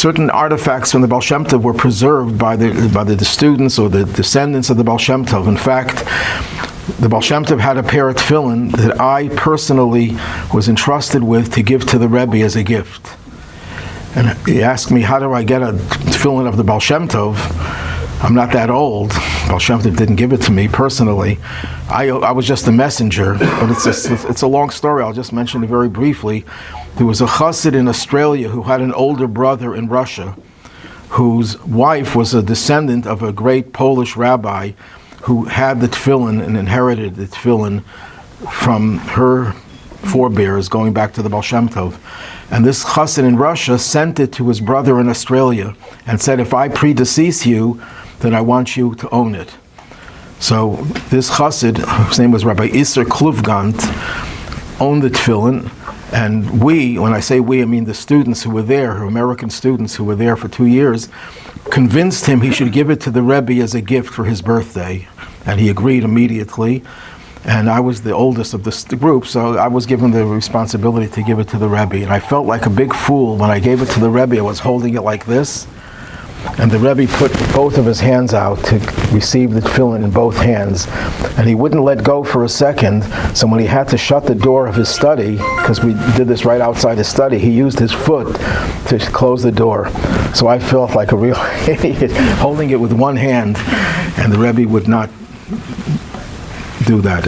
certain artifacts from the Baal Shem Tov were preserved by the students or the descendants of the Baal Shem Tov. In fact, the Baal Shem Tov had a pair of tefillin that I personally was entrusted with to give to the Rebbe as a gift. And he asked me, how do I get a tefillin of the Baal Shem Tov? I'm not that old. Baal Shem Tov didn't give it to me personally. I was just a messenger, but it's a long story. I'll just mention it very briefly. There was a chassid in Australia who had an older brother in Russia, whose wife was a descendant of a great Polish rabbi who had the tefillin and inherited the tefillin from her forebears going back to the Baal Shem Tov. And this chassid in Russia sent it to his brother in Australia and said, if I predecease you, then I want you to own it. So this chassid, whose name was Rabbi Isser Kluvgant, owned the tefillin, and we, when I say we, I mean the students who were there, American students who were there for 2 years, convinced him he should give it to the Rebbe as a gift for his birthday. And he agreed immediately. And I was the oldest of the group, so I was given the responsibility to give it to the Rebbe. And I felt like a big fool when I gave it to the Rebbe. I was holding it like this. And the Rebbe put both of his hands out to receive the tefillin in both hands. And he wouldn't let go for a second. So when he had to shut the door of his study, because we did this right outside his study, he used his foot to close the door. So I felt like a real idiot holding it with one hand. And the Rebbe would not do that.